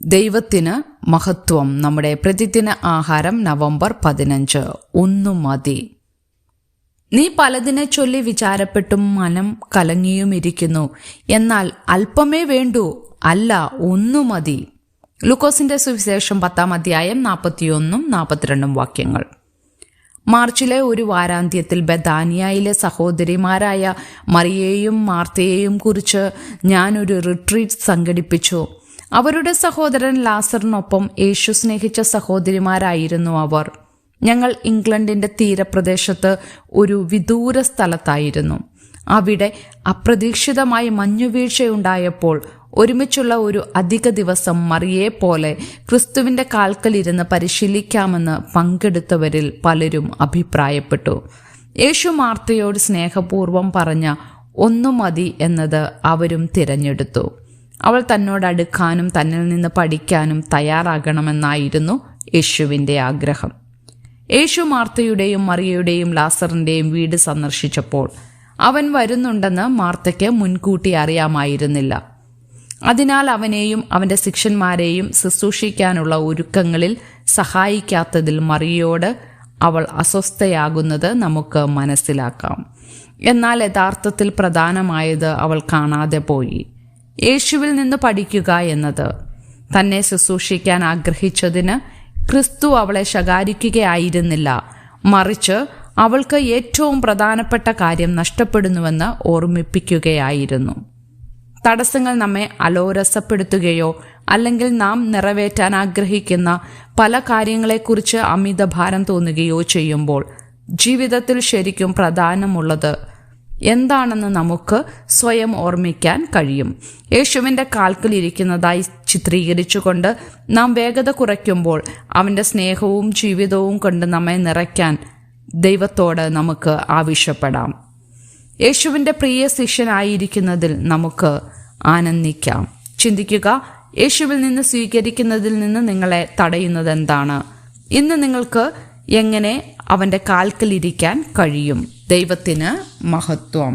ദൈവത്തിന് മഹത്വം. നമ്മുടെ പ്രതിദിന ആഹാരം നവംബർ 15. ഒന്നു മതി. നീ പലതിനെ ചൊല്ലി വിചാരപ്പെട്ടും മനം കലങ്ങിയുമിരിക്കുന്നു. എന്നാൽ അല്പമേ വേണ്ടൂ, അല്ല ഒന്നു മതി. ലൂക്കോസിന്റെ സുവിശേഷം 10-ാം അധ്യായം 41-42 വാക്യങ്ങൾ. മാർച്ചിലെ ഒരു വാരാന്ത്യത്തിൽ ബെഥാനിയയിലെ സഹോദരിമാരായ മറിയയെയും മാർത്തയെയും കുറിച്ച് ഞാനൊരു റിട്രീറ്റ് സംഘടിപ്പിച്ചു. അവരുടെ സഹോദരൻ ലാസറിനൊപ്പം യേശു സ്നേഹിച്ച സഹോദരിമാരായിരുന്നു അവർ. ഞങ്ങൾ ഇംഗ്ലണ്ടിന്റെ തീരപ്രദേശത്ത് ഒരു വിദൂര സ്ഥലത്തായിരുന്നു. അവിടെ അപ്രതീക്ഷിതമായി മഞ്ഞുവീഴ്ചയുണ്ടായപ്പോൾ ഒരുമിച്ചുള്ള ഒരു അധിക ദിവസം മറിയെപ്പോലെ ക്രിസ്തുവിന്റെ കാൽക്കലിരുന്ന് പരിശീലിക്കാമെന്ന് പങ്കെടുത്തവരിൽ പലരും അഭിപ്രായപ്പെട്ടു. യേശു മാർത്തയോട് സ്നേഹപൂർവ്വം പറഞ്ഞ ഒന്നു മതി എന്നത് അവരും തിരഞ്ഞെടുത്തു. അവൾ തന്നോട് അടുക്കാനും തന്നിൽ നിന്ന് പഠിക്കാനും തയ്യാറാകണമെന്നായിരുന്നു യേശുവിൻ്റെ ആഗ്രഹം. യേശു മാർത്തയുടെയും മറിയയുടെയും ലാസറിന്റെയും വീട് സന്ദർശിച്ചപ്പോൾ അവൻ വരുന്നുണ്ടെന്ന് മാർത്തയ്ക്ക് മുൻകൂട്ടി അറിയാമായിരുന്നില്ല. അതിനാൽ അവനെയും അവന്റെ ശിഷ്യന്മാരെയും ശുശ്രൂഷിക്കാനുള്ള ഒരുക്കങ്ങളിൽ സഹായിക്കാത്തതിൽ മറിയയോട് അവൾ അസ്വസ്ഥയാകുന്നത് നമുക്ക് മനസ്സിലാക്കാം. എന്നാൽ യഥാർത്ഥത്തിൽ പ്രധാനമായത് അവൾ കാണാതെ പോയി. യേശുവിൽ നിന്ന് പഠിക്കുക എന്നത്. തന്നെ ശുശ്രൂഷിക്കാൻ ആഗ്രഹിച്ചതിന് ക്രിസ്തു അവളെ ശകാരിക്കുകയായിരുന്നില്ല, മറിച്ച് അവൾക്ക് ഏറ്റവും പ്രധാനപ്പെട്ട കാര്യം നഷ്ടപ്പെടുന്നുവെന്ന് ഓർമ്മിപ്പിക്കുകയായിരുന്നു. തടസ്സങ്ങൾ നമ്മെ അലോരസപ്പെടുത്തുകയോ അല്ലെങ്കിൽ നാം നിറവേറ്റാൻ ആഗ്രഹിക്കുന്ന പല കാര്യങ്ങളെക്കുറിച്ച് അമിതഭാരം തോന്നുകയോ ചെയ്യുമ്പോൾ ജീവിതത്തിൽ ശരിക്കും പ്രധാനമുള്ളത് എന്താണെന്ന് നമുക്ക് സ്വയം ഓർമ്മിക്കാൻ കഴിയും. യേശുവിൻ്റെ കാൽക്കൽ ഇരിക്കുന്നതായി ചിത്രീകരിച്ചുകൊണ്ട് നാം വേഗത കുറയ്ക്കുമ്പോൾ അവൻ്റെ സ്നേഹവും ജീവിതവും കൊണ്ട് നമ്മെ നിറയ്ക്കാൻ ദൈവത്തോട് നമുക്ക് ആവശ്യപ്പെടാം. യേശുവിൻ്റെ പ്രിയ ശിഷ്യനായിരിക്കുന്നതിൽ നമുക്ക് ആനന്ദിക്കാം. ചിന്തിക്കുക, യേശുവിൽ നിന്ന് സ്വീകരിക്കുന്നതിൽ നിന്ന് നിങ്ങളെ തടയുന്നത് എന്താണ്? ഇന്ന് നിങ്ങൾക്ക് എങ്ങനെ അവൻ്റെ കാൽക്കൽ ഇരിക്കാൻ കഴിയും? ദൈവത്തിന് മഹത്വം.